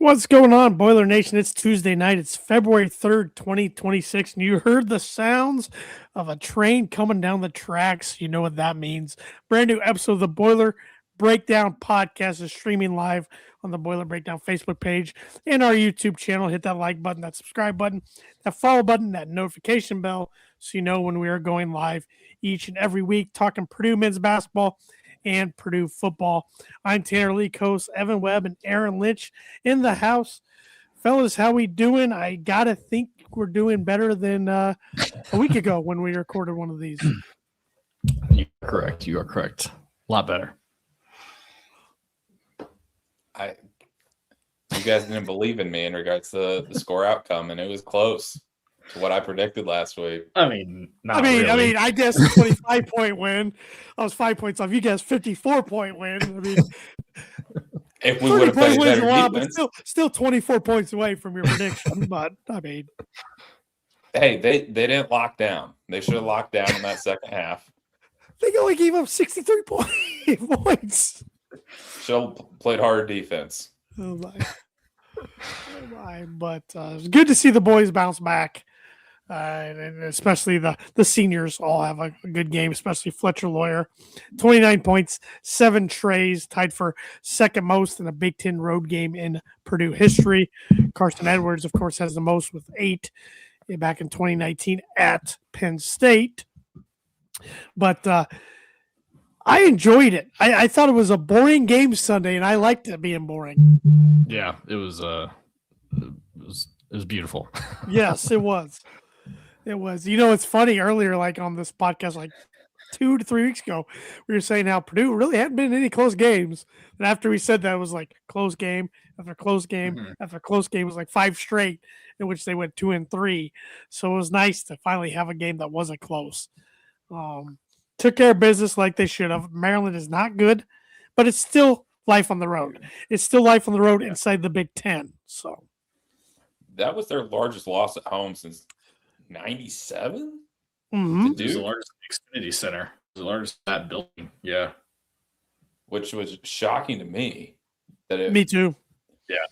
What's going on, Boiler Nation? It's Tuesday night. It's February 3rd, 2026, and you heard the sounds of a train coming down the tracks. You know what that means. Brand new episode of the Boiler Breakdown podcast is streaming live on the Boiler Breakdown Facebook page and our YouTube channel. Hit that like button, that subscribe button, that follow button, that notification bell so you know when we are going live each and every week talking Purdue men's basketball and Purdue football. I'm Tanner Lee, host Evan Webb and Aaron Lynch in the house. Fellas, how we doing? I gotta think we're doing better than a week ago when we recorded one of these. You are correct. You are correct. A lot better. You guys didn't believe in me in regards to the score outcome, and it was close to what I predicted last week. I mean, really. I guessed a 25-point win. I was 5 points off. You guys 54-point win. I mean, if we would have played better defense, but still 24 points away from your prediction. But I mean, hey, they didn't lock down. They should have locked down in that second half. They only gave up 63 points. Should have played harder defense. Oh my! But it's good to see the boys bounce back. And especially the seniors all have a good game, especially Fletcher Loyer. 29 points, 7 trays, tied for second most in a Big Ten road game in Purdue history. Carson Edwards, of course, has the most with 8 back in 2019 at Penn State. But I enjoyed it. I thought it was a boring game Sunday, and I liked it being boring. Yeah, it was beautiful. Yes, it was. It was. You know, it's funny earlier, like on this podcast, like 2 to 3 weeks ago, we were saying how Purdue really hadn't been in any close games. And after we said that, it was like close game after close game after close game. It was like 5 straight in which they went 2 and 3. So it was nice to finally have a game that wasn't close. Took care of business like they should have. Maryland is not good, but it's still life on the road. It's still life on the road inside the Big Ten. So that was their largest loss at home since 97? Mm-hmm. It was the largest Xfinity Center. It was the largest that building. Yeah. Which was shocking to me. Me too. Yeah.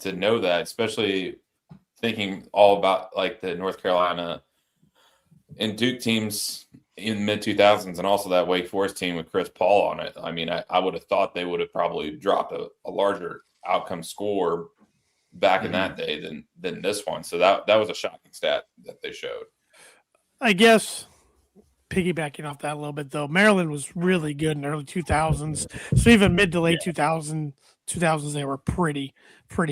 To know that, especially thinking all about like the North Carolina and Duke teams in the mid-2000s and also that Wake Forest team with Chris Paul on it. I mean, I would have thought they would have probably dropped a larger outcome score back in that day than this one. So that was a shocking stat that they showed. I guess piggybacking off that a little bit, though, Maryland was really good in the early 2000s. So even mid to late 2000s, they were pretty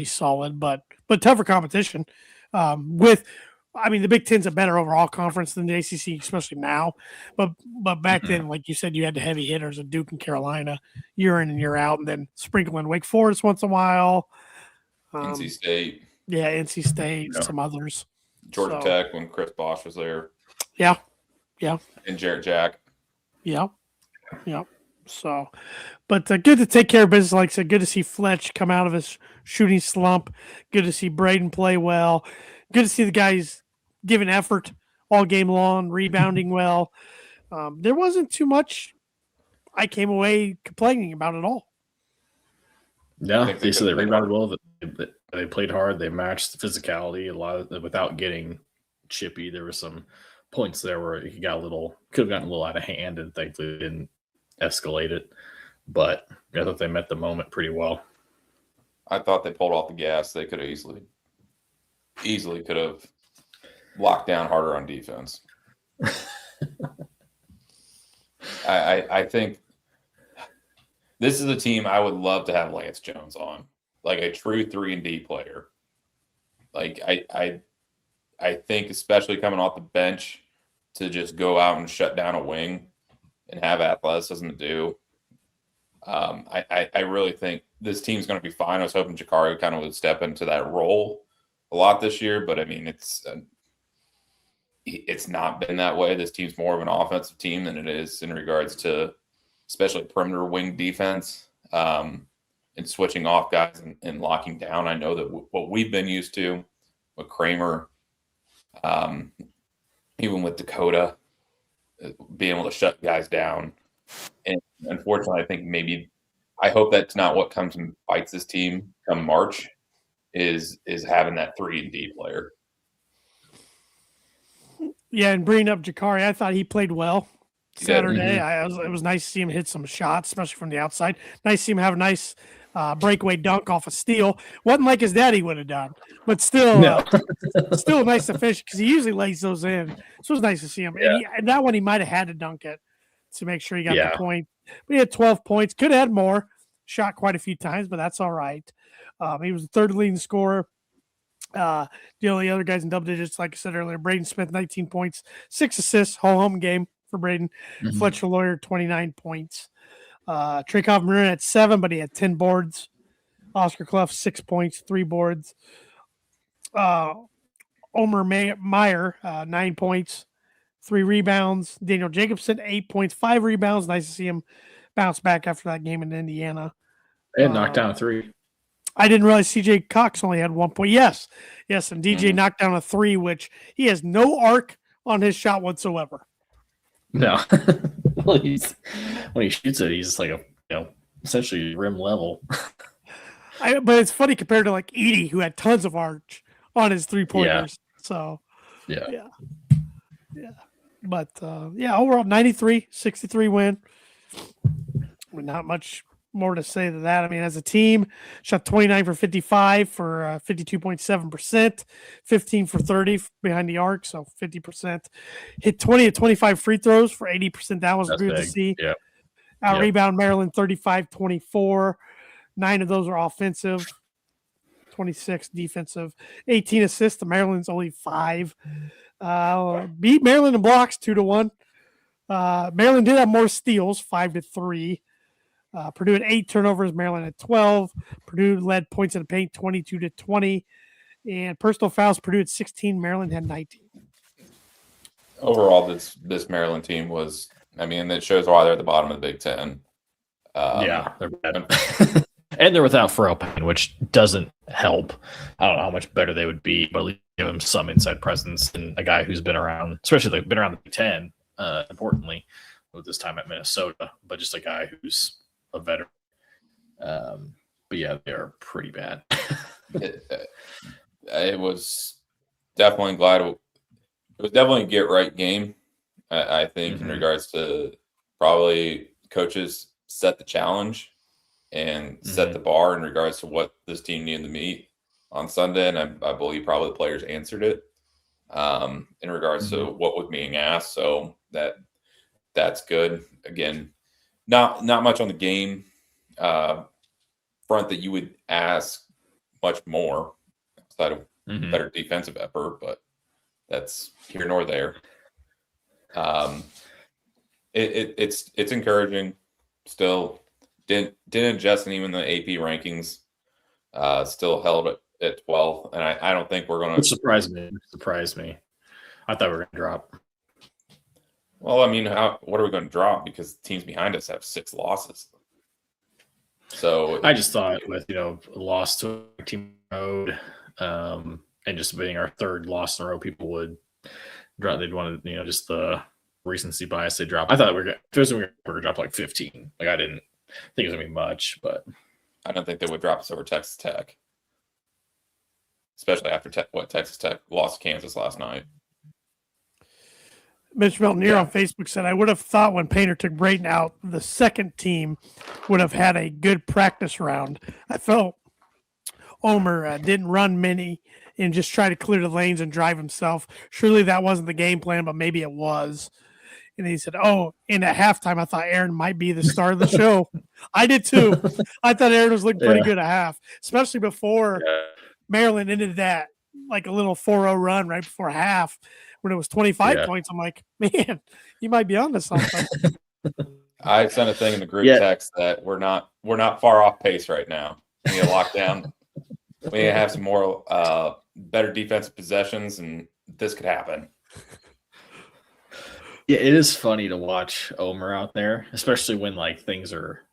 solid, but tougher competition the Big Ten's a better overall conference than the ACC, especially now. But back then, like you said, you had the heavy hitters of Duke and Carolina year in and year out, and then sprinkling Wake Forest once in a while. NC State. Yeah, NC State, some others. Georgia Tech when Chris Bosh was there. Yeah. And Jarrett Jack. Yeah. So, but good to take care of business. Like I said, good to see Fletch come out of his shooting slump. Good to see Braden play well. Good to see the guys giving effort all game long, rebounding well. There wasn't too much I came away complaining about at all. Yeah, they said they rebounded well. They played hard. They matched the physicality a lot without getting chippy. There were some points there where he could have gotten a little out of hand, and thankfully didn't escalate it. But I thought they met the moment pretty well. I thought they pulled off the gas. They could have easily could have locked down harder on defense. I think this is a team I would love to have Lance Jones on, like a true 3-and-D player. Like I think, especially coming off the bench, to just go out and shut down a wing and have athleticism to do. I really think this team's going to be fine. I was hoping Jakari kind of would step into that role a lot this year, but I mean, it's not been that way. This team's more of an offensive team than it is in regards to especially perimeter wing defense and switching off guys and locking down. I know that what we've been used to with Kramer, even with Dakota, being able to shut guys down. And unfortunately, I think I hope that's not what comes and bites this team come March, is having that 3-and-D player. Yeah, and bringing up Jakari, I thought he played well Saturday. Mm-hmm. It was nice to see him hit some shots, especially from the outside. Nice to see him have a nice breakaway dunk off a steal. Wasn't like his daddy would have done, but still, still nice to finish because he usually lays those in. So it was nice to see him. Yeah. And that one, he might have had to dunk it to make sure he got Yeah. the point. But he had 12 points. Could have had more. Shot quite a few times, but that's all right. He was the third leading scorer. The only other guys in double digits, like I said earlier, Braden Smith, 19 points, 6 assists, whole home game for Braden. Mhm. Fletcher Loyer, 29 points. Traycott Marin at 7, but he had 10 boards. Oscar Clough, 6 points, 3 boards. Omer Meyer, 9 points, 3 rebounds. Daniel Jacobson, 8 points, 5 rebounds. Nice to see him bounce back after that game in Indiana. And knocked down a 3. I didn't realize CJ Cox only had 1 point. Yes, and DJ knocked down a 3, which he has no arc on his shot whatsoever. No. Well, when he shoots it, he's like essentially rim level. But it's funny compared to like Edie, who had tons of arch on his 3-pointers. Yeah. So Yeah. But overall 93-63 win. Not much more to say to that. I mean, as a team, shot 29 for 55 for 52.7%, 15 for 30 behind the arc, so 50%. Hit 20 to 25 free throws for 80%. That was good to see. Yeah. Rebound Maryland 35-24. 9 of those are offensive, 26 defensive, 18 assists. The Maryland's only 5. Beat Maryland in blocks 2-1. Maryland did have more steals, 5-3. Purdue had 8 turnovers, Maryland had 12. Purdue led points in the paint 22-20. And personal fouls, Purdue had 16, Maryland had 19. Overall, this Maryland team was, it shows why they're at the bottom of the Big Ten. They're bad. And they're without Pharrell Payne, which doesn't help. I don't know how much better they would be, but at least give them some inside presence and a guy who's been around, especially been around the Big Ten, importantly, with this time at Minnesota, but just a guy who's a veteran. But yeah, they're pretty bad. It was definitely it was definitely a get right game. I think in regards to probably coaches set the challenge and set the bar in regards to what this team needed to meet on Sunday, and I believe probably the players answered it in regards to what was being asked. So that's good. Again, not much on the game front that you would ask much more outside of better defensive effort, but that's here nor there. It's encouraging. Still didn't adjust, and even the AP rankings still held at 12. And I don't think we're going to. It surprised me. I thought we were going to drop. Well, what are we going to drop? Because teams behind us have 6 losses. So I just thought with a loss to a team road, and just being our 3rd loss in a row, people would drop. They'd want to, just the recency bias they drop. I thought we were going to drop like 15. Like I didn't think it was going to be much, but I don't think they would drop us over Texas Tech, especially after Texas Tech lost to Kansas last night. Mitch Meltonier on Facebook said, I would have thought when Painter took Braden out, the second team would have had a good practice round. I felt Omer didn't run many and just try to clear the lanes and drive himself. Surely that wasn't the game plan, but maybe it was. And he said, and at halftime, I thought Aaron might be the star of the show. I did too. I thought Aaron was looking pretty good at half, especially before Maryland ended that like a little 4-0 run right before half when it was 25 points. I'm like, man, you might be onto something. I sent a thing in the group text that we're not far off pace right now. We need to lock down. We need to have some more better defensive possessions, and this could happen. Yeah, it is funny to watch Omer out there, especially when things are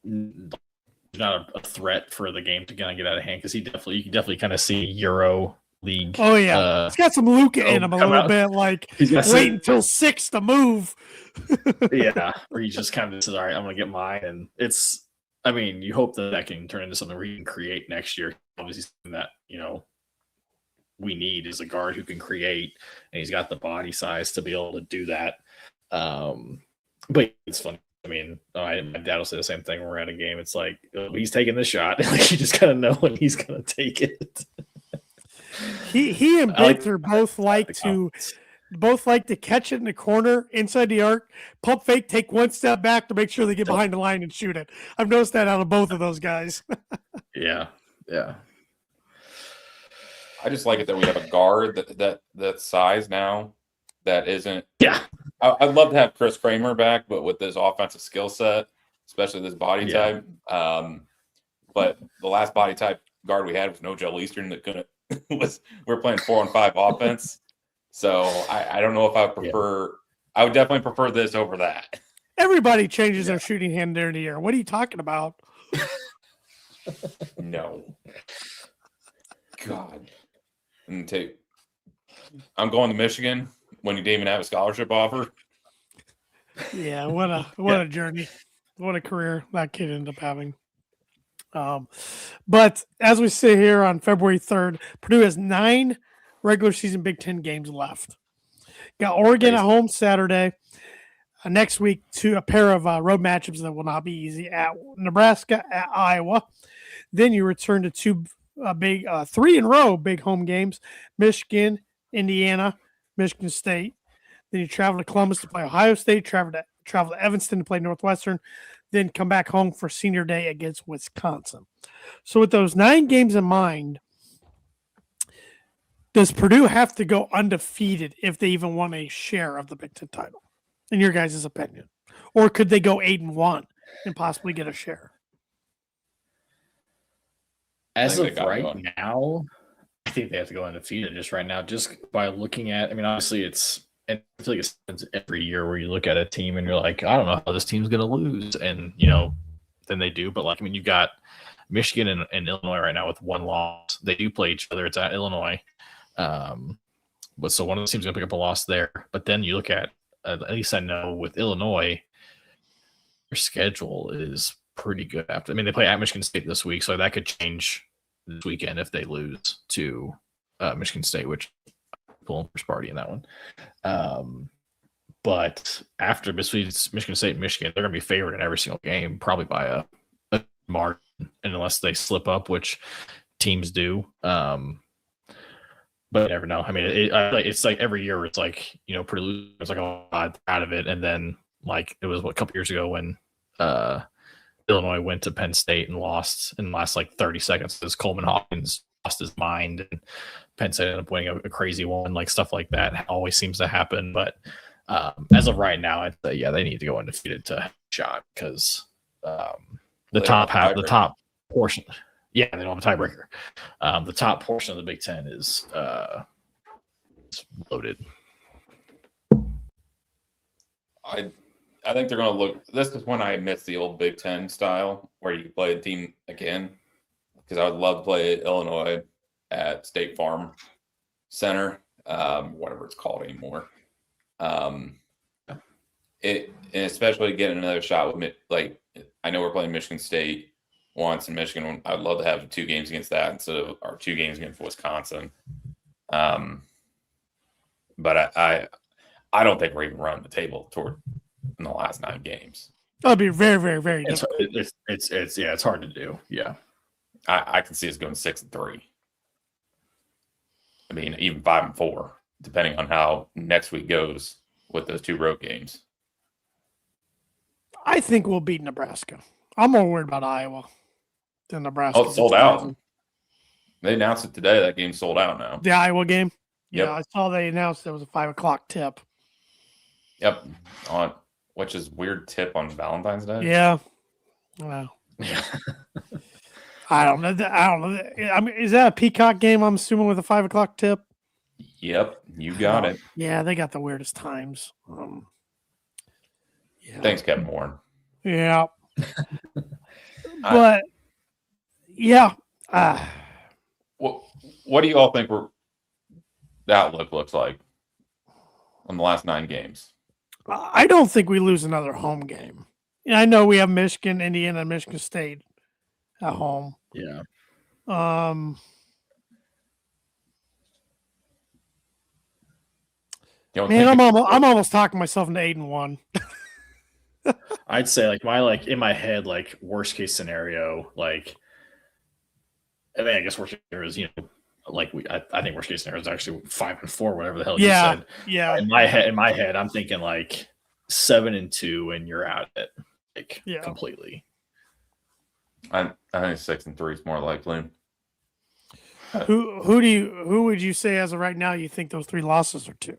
not a threat for the game to kind of get out of hand, because you can definitely kind of see Euro League. Oh yeah, he's got some Luka in him a little bit. Like he's wait until 6 to move. Yeah, where he just kind of says, "All right, I'm gonna get mine," and it's I mean, you hope that can turn into something we can create next year. Obviously, something that we need is a guard who can create, and he's got the body size to be able to do that. But it's funny. I mean, my dad will say the same thing when we're at a game. It's like, oh, he's taking the shot. Like, you just gotta know when he's gonna take it. He and Baker both like to catch it in the corner inside the arc, pump fake, take one step back to make sure they get behind the line and shoot it. I've noticed that out of both of those guys. Yeah. I just like it that we have a guard that size now that isn't. Yeah. I'd love to have Chris Kramer back, but with this offensive skill set, especially this body type. But the last body type guard we had was no Joe Eastern that couldn't. We're playing 4-on-5 offense, so I don't know if I prefer. Yeah. I would definitely prefer this over that. Everybody changes their shooting hand during the year. What are you talking about? No. God. I'm going to Michigan when you didn't even have a scholarship offer. Yeah, what a journey. What a career that kid ended up having. But as we sit here on February 3rd, Purdue has 9 regular season Big Ten games left. Got Oregon at home Saturday. Next week, a pair of road matchups that will not be easy at Nebraska, at Iowa. Then you return to 2 big 3 in a row big home games: Michigan, Indiana, Michigan State. Then you travel to Columbus to play Ohio State. Travel to Evanston to play Northwestern. Then come back home for Senior Day against Wisconsin. So with those 9 games in mind, does Purdue have to go undefeated if they even want a share of the Big Ten title, in your guys' opinion? Or could they go 8-1 and possibly get a share? As of right now, I think they have to go undefeated just right now, just by looking at, I mean, obviously and I feel like it happens every year where you look at a team and you're like, I don't know how this team's going to lose. And, then they do. But, like, I mean, you've got Michigan and Illinois right now with 1 loss. They do play each other. It's at Illinois. But so one of the teams going to pick up a loss there. But then you look at least I know with Illinois, their schedule is pretty good after. I mean, they play at Michigan State this week, so that could change this weekend if they lose to Michigan State, which pulling first party in that one. But after Michigan State and Michigan, they're going to be favored in every single game, probably by a margin, unless they slip up, which teams do. But you never know. I mean, it's like every year it's like, Purdue is like a lot out of it. And then, like, it was a couple years ago when Illinois went to Penn State and lost in the last, 30 seconds because Coleman Hawkins lost his mind and Penn State ended up winning a crazy one. Like, stuff like that always seems to happen. But as of right now, I'd say, they need to go undefeated to have a shot because the top portion. Yeah, they don't have a tiebreaker. The top portion of the Big Ten is loaded. I think they're going to look. This is when I miss the old Big Ten style where you play a team again, because I would love to play Illinois at State Farm Center, whatever it's called anymore. And especially getting another shot with I know we're playing Michigan State once in Michigan. I'd love to have 2 games against that instead of our 2 games against Wisconsin. But I don't think we're even running the table toward in the last 9 games. That'll be very, very, very difficult. It's hard to do. Yeah, I can see us going 6-3. I mean, even 5-4, depending on how next week goes with those 2 road games. I think we'll beat Nebraska. I'm more worried about Iowa than Nebraska. Oh, it's sold out. They announced it today. That game's sold out now. The Iowa game? Yep. Yeah, I saw they announced there was a 5:00 tip. Yep. Which is weird tip on Valentine's Day. Yeah. Wow. I don't know. I mean, is that a Peacock game, I'm assuming, with a 5:00 tip? Yep. You got it. Yeah, they got the weirdest times. Thanks, Kevin Warren. Yeah. But, yeah. What do you all think the outlook looks like on the last 9 games? I don't think we lose another home game. Yeah, I know we have Michigan, Indiana, Michigan State at home. Yeah. Man, I'm almost talking myself into 8-1. I'd say in my head, worst case scenario, I mean, I guess worst case scenario is, I think worst case scenario is actually 5-4, whatever the hell you said. Yeah. In my head, I'm thinking 7-2 and you're out of it, completely. I think 6-3 is more likely. Who would you say as of right now you think those 3 losses are to?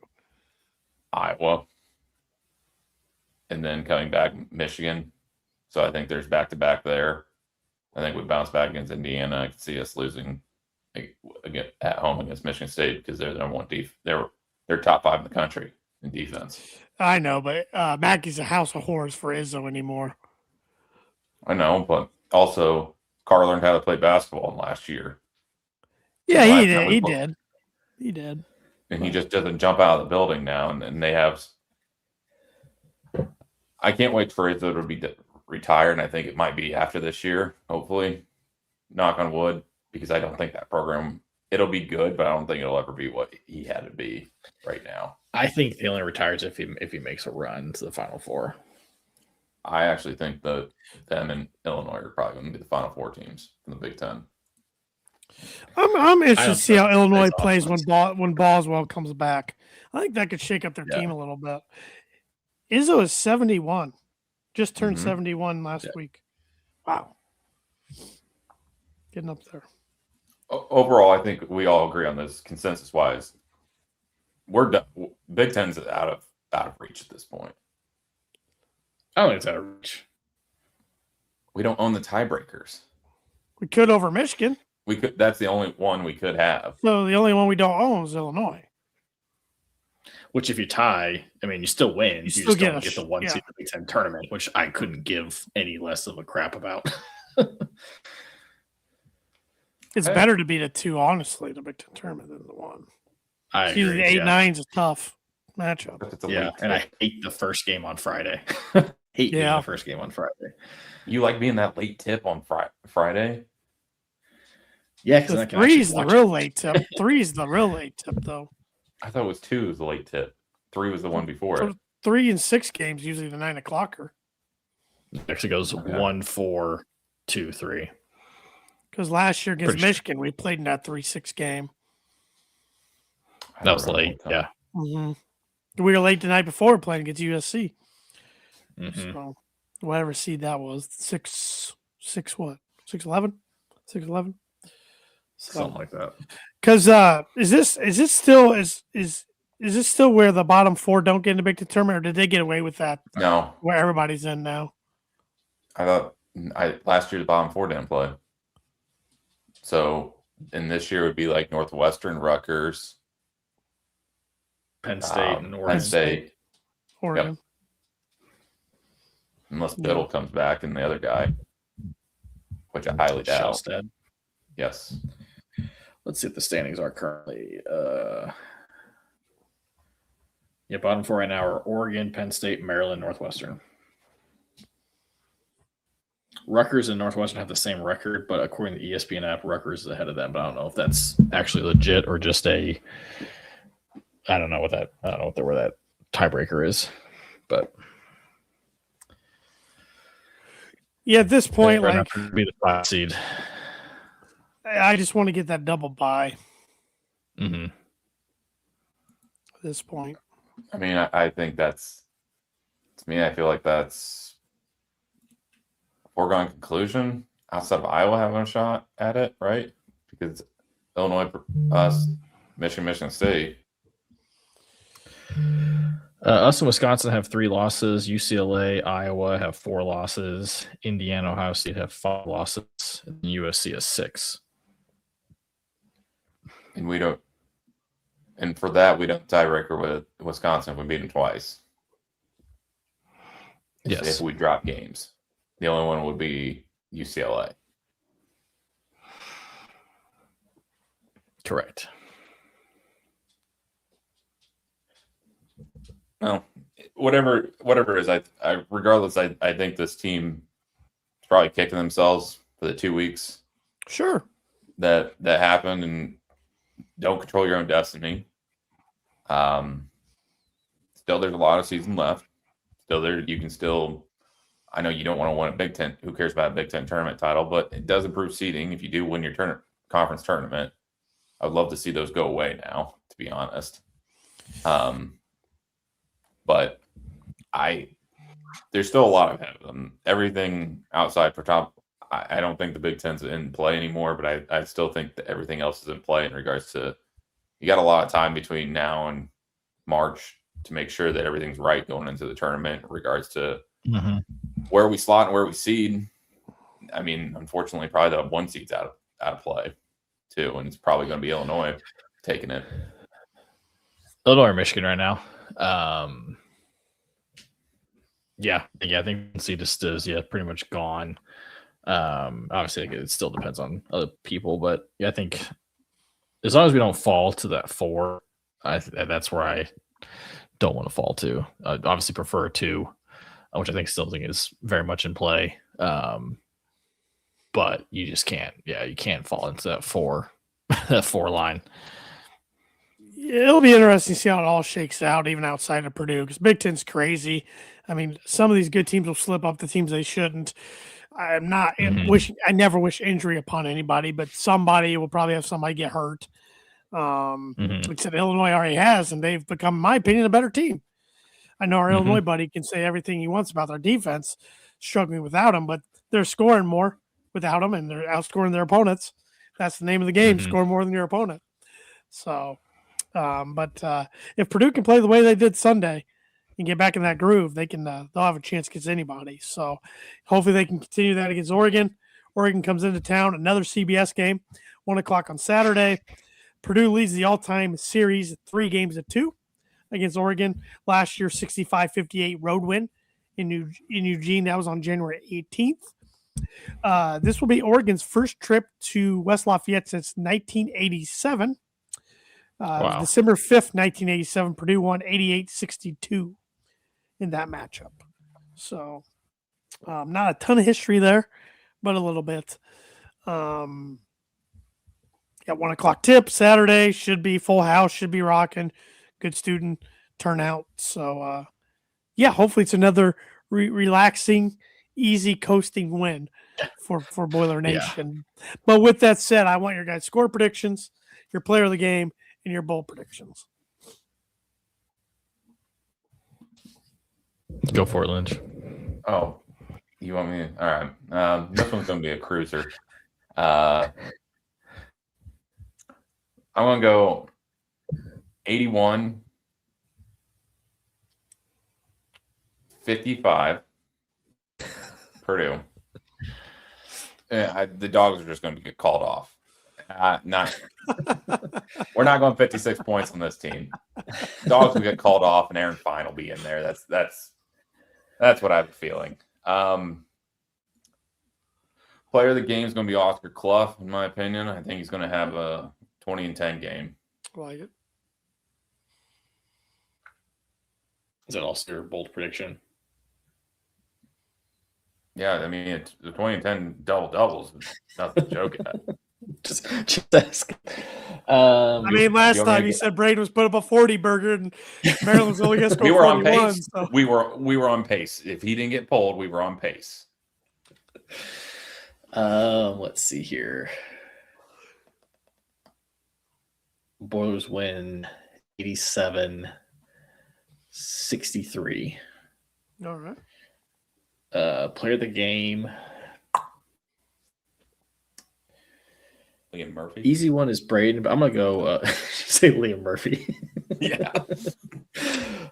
Iowa. And then coming back, Michigan. So I think there's back-to-back there. I think we bounce back against Indiana. I can see us losing again at home against Michigan State because they're the number one they're top 5 in the country in defense. I know, but Mackey's a house of horrors for Izzo anymore. I know, but also Carr learned how to play basketball last year. Yeah, he did. And he just doesn't jump out of the building now. And they have. I can't wait for Izzo to be retired, and I think it might be after this year, hopefully. Knock on wood, because I don't think that program, it'll be good, but I don't think it'll ever be what he had to be right now. I think he only retires if he makes a run to the Final Four. I actually think that them and Illinois are probably going to be the Final Four teams in the Big Ten. I'm interested to see how Illinois plays when Boswell comes back. I think that could shake up their team a little bit. Izzo is 71. Just turned 71 last week. Wow. Getting up there. Overall, I think we all agree on this consensus-wise. We're done. Big Ten's out of reach at this point. I don't think it's out of reach. We don't own the tiebreakers. We could over Michigan. We could. That's the only one we could have. So the only one we don't own is Illinois. Which, if you tie, I mean, you still win. You just don't get the 1 seed in the Big Ten tournament, which I couldn't give any less of a crap about. It's better to be the 2, honestly, the Big Ten tournament than the 1. I agree. The 8-9 is a tough matchup. Yeah, and I hate the first game on Friday. Being the first game on Friday. You like being that late tip on Friday? Yeah, because 3 is the real late tip. 3 is the real late tip, though. I thought it was 2 was the late tip. 3 was the one before it. 3 and 6 games, usually the 9 o'clocker. It actually goes 1, 4, 2, 3. Because last year against Michigan, we played in that 3-6 game. That was late, yeah. Mm-hmm. We were late the night before playing against USC. Mm-hmm. So, whatever seed that was, 6'11"? 6'11"? Something like that. Because is this still where the bottom 4 don't get in the Big Ten tournament, or did they get away with that? No, where everybody's in now. I thought last year the bottom 4 didn't play. So, and this year would be like Northwestern, Rutgers, Penn State, and Oregon. Penn State, Oregon. Yep. Unless Biddle comes back and the other guy, which I highly doubt. Shellstead. Yes. Let's see what the standings are currently. Bottom 4 right now are Oregon, Penn State, Maryland, Northwestern. Rutgers and Northwestern have the same record, but according to the ESPN app, Rutgers is ahead of them. But I don't know if that's actually legit or just I don't know where that tiebreaker is. But yeah, at this point, be the 5 seed. I just want to get that double bye. Mm-hmm. At this point, I mean, I think that's, to me, I feel like that's a foregone conclusion outside of Iowa having a shot at it, right? Because Illinois, us, Michigan State. Us and Wisconsin have 3 losses. UCLA, Iowa have 4 losses. Indiana, Ohio State have 5 losses. And USC has 6. And we don't. And for that, we don't tiebreaker with Wisconsin if we beat them twice. Yes. If we drop games. The only one would be UCLA. Correct. Well, whatever it is, I regardless, I think this team is probably kicking themselves for the 2 weeks Sure. that happened, and don't control your own destiny. Still, there's a lot of season left. Still, you can still. I know you don't want to win a Big Ten. Who cares about a Big Ten tournament title? But it does improve seeding if you do win your conference tournament. I'd love to see those go away now, to be honest. But there's still a lot of everything outside for top. I don't think the Big Ten's in play anymore, but I still think that everything else is in play in regards to you got a lot of time between now and March to make sure that everything's right going into the tournament in regards to where we slot and where we seed. I mean, unfortunately, probably the 1 seed's out of play too, and it's probably going to be Illinois taking it. Illinois or Michigan right now. Yeah, I think seed just is pretty much gone. Obviously, it still depends on other people, but I think as long as we don't fall to that 4, that's where I don't want to fall to. I obviously prefer 2, which I still think is very much in play. But you just can't. Yeah, you can't fall into that 4 line. It'll be interesting to see how it all shakes out, even outside of Purdue, because Big Ten's crazy. I mean, some of these good teams will slip up the teams they shouldn't. I'm not wishing. I never wish injury upon anybody, but somebody will probably have somebody get hurt. Like I said, Illinois already has, and they've become, in my opinion, a better team. I know our Illinois buddy can say everything he wants about their defense, struggling without them, but they're scoring more without them, and they're outscoring their opponents. That's the name of the game: score more than your opponent. So, but if Purdue can play the way they did Sunday and get back in that groove, they can. They'll have a chance against anybody. So, hopefully, they can continue that against Oregon. Oregon comes into town, another CBS game, 1:00 on Saturday. Purdue leads the all-time series at 3-2 against Oregon. Last year, 65-58 road win in Eugene. That was on January 18th. This will be Oregon's first trip to West Lafayette since 1987. Wow. December 5th, 1987, Purdue won 88-62 in that matchup. So not a ton of history there, but a little bit. Got 1:00 tip Saturday, should be full house, should be rocking, good student turnout. So hopefully it's another relaxing, easy coasting win for Boiler Nation. Yeah. But with that said, I want your guys' score predictions, your player of the game, and your bowl predictions. Go for it, Lynch. Oh, you want me to? All right. This one's going to be a cruiser. I'm going to go 81, 55, Purdue. The dogs are just going to get called off. We're not going 56 points on this team. Dogs will get called off, and Aaron Fine will be in there. That's what I have a feeling. Player of the game is going to be Oscar Clough, in my opinion. I think he's going to have a 20-10 game. I like it. Is that also your bold prediction? Yeah, I mean, it's the 20-10 double-doubles. Nothing to joke at. Just ask. I mean, last time you said Braden was put up a 40 burger, and Maryland's only going to score 41. On pace. So. We were on pace. If he didn't get pulled, we were on pace. Let's see here. Boilers win 87-63. All right. Player of the game. Liam Murphy. Easy one is Braden, but I'm gonna go say Liam Murphy. Yeah. I'm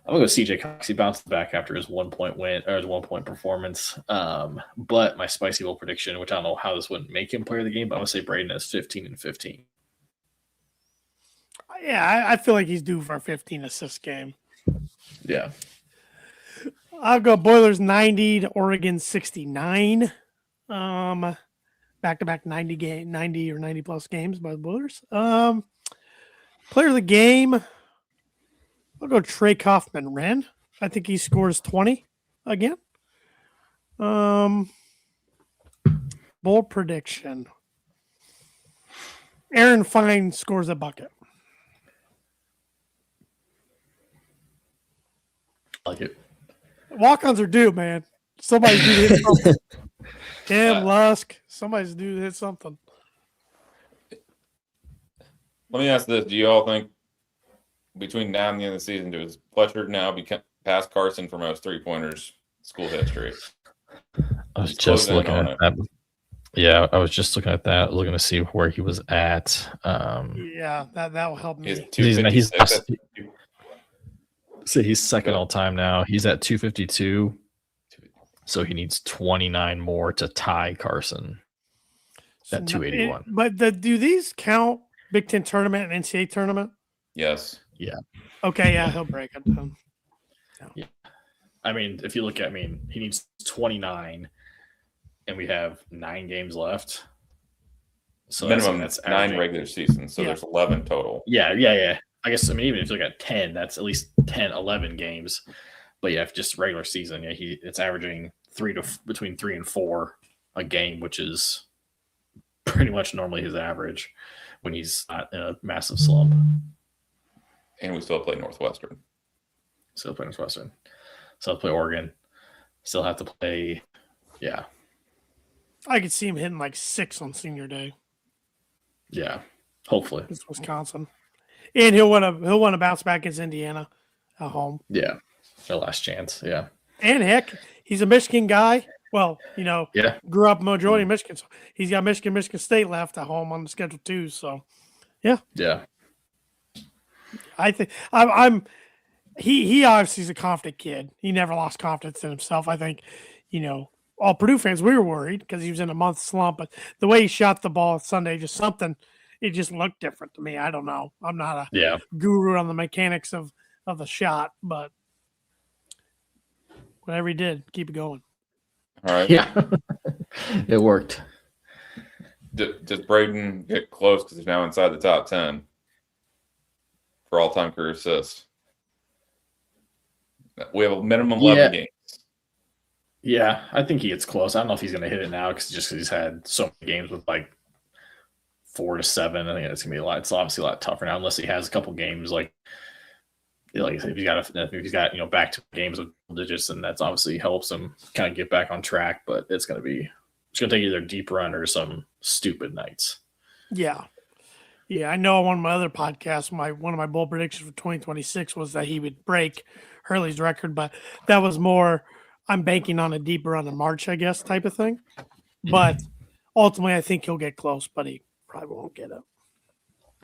gonna go CJ Cox. He bounced back after his 1-point win or his 1-point performance. But my spicy bowl prediction, which I don't know how this wouldn't make him player of the game, but I'm gonna say Braden has 15-15. Yeah, I feel like he's due for a 15 assist game. Yeah. I'll go Boilers 90 to Oregon 69. Back-to-back 90 or 90 plus games by the Boilers. Player of the game, I'll go Trey Kaufman-Wren. I think he scores 20 again. Bold prediction. Aaron Fine scores a bucket. I like it. Walk-ons are due, man. Somebody's due to hit something. Tim, Lusk, somebody's due to hit something. Let me ask this: do you all think between now and the end of the season, does Fletcher now pass Carson for most 3-pointers school history? I was just looking at that. Yeah, I was just looking at that, looking to see where he was at. Yeah, that will help me. He's second all time now. He's at 252. So he needs 29 more to tie Carson at 281. But do these count Big Ten tournament and NCAA tournament? Yes. Yeah. Okay, yeah, he'll break it then. Yeah. I mean, if you look at, he needs 29, and we have 9 games left. So minimum that's 9 regular seasons. So there's 11 total. Yeah. I guess, even if you look at 10, that's at least 10, 11 games. But yeah, if just regular season, it's averaging between 3 and 4 a game, which is pretty much normally his average when he's not in a massive slump. And we still play Northwestern. Still play Oregon. Still have to play. Yeah. I could see him hitting like 6 on senior day. Yeah. Hopefully. It's Wisconsin. And he'll want to bounce back against Indiana at home. Yeah. Their last chance. Yeah. And heck, he's a Michigan guy. Well, grew up majority in Michigan. So he's got Michigan State left at home on the schedule too. So, yeah. Yeah. I think he obviously is a confident kid. He never lost confidence in himself. I think, all Purdue fans, we were worried because he was in a month slump, but the way he shot the ball Sunday, it just looked different to me. I don't know. I'm not a guru on the mechanics of the shot, but whatever he did, keep it going. All right. Yeah. It worked. Does Braden get close because he's now inside the top 10 for all-time career assists? We have a minimum 11 games. Yeah, I think he gets close. I don't know if he's going to hit it now because he's had so many games with like 4 to 7. I think it's going to be a lot. It's obviously a lot tougher now unless he has a couple games like I said, if he's got back to games with digits, and that's obviously helps him kind of get back on track. But it's going to take either a deep run or some stupid nights. Yeah. Yeah, I know on one of my other podcasts, one of my bold predictions for 2026 was that he would break Hurley's record, but that was more I'm banking on a deep run in March, I guess, type of thing. But ultimately, I think he'll get close, but he probably won't get it.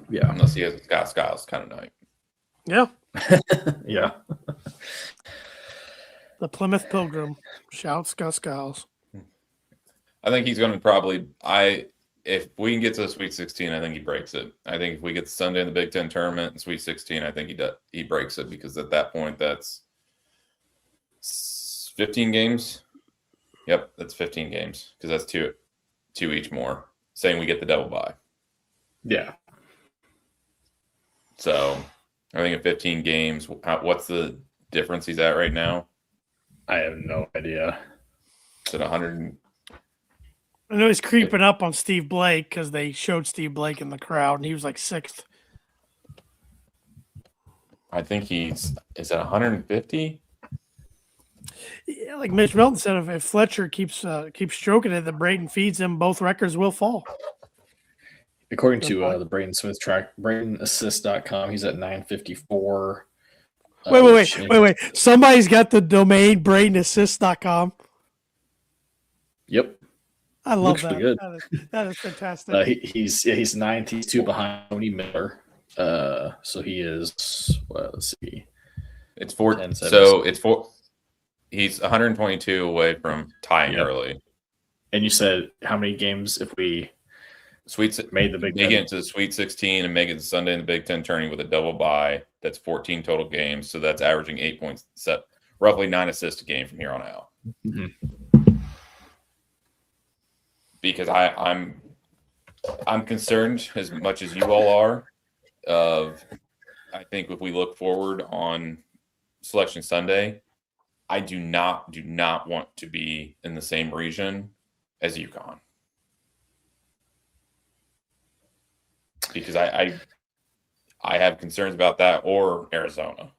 Yeah, unless he has a Scott Skiles kind of night. Yeah. Yeah. The Plymouth Pilgrim. Shout Scott Skiles. I think he's going to probably if we can get to the Sweet 16, I think he breaks it. I think if we get to Sunday in the Big Ten tournament and Sweet 16, I think he breaks it because at that point that's 15 games. Yep, that's 15 games because that's two each more. Saying we get the double bye. Yeah. So I think in 15 games, what's the difference he's at right now? I have no idea. It's at 100. I know he's creeping up on Steve Blake because they showed Steve Blake in the crowd, and he was like 6th. I think is at 150. Yeah, like Mitch Melton said, if Fletcher keeps stroking it, that Braden feeds him, both records will fall. According to the Braden Smith track, BradenAssist.com, he's at 954. Wait. Somebody's got the domain BradenAssist.com. Yep. I love Looks that. Good. That is fantastic. He's 9th. He's 2 behind Tony Miller. So he is. Well, let's see. It's 4. So it's 4. He's 122 away from tying early. And you said how many games if we made the Big Ten, make it to the Sweet 16 and make it to Sunday in the Big Ten tourney with a double bye? That's 14 total games. So that's averaging 8 points, roughly 9 assists a game from here on out. Mm-hmm. Because I'm concerned as much as you all are. I think if we look forward on Selection Sunday, I do not want to be in the same region as UConn. Because I have concerns about that, or Arizona.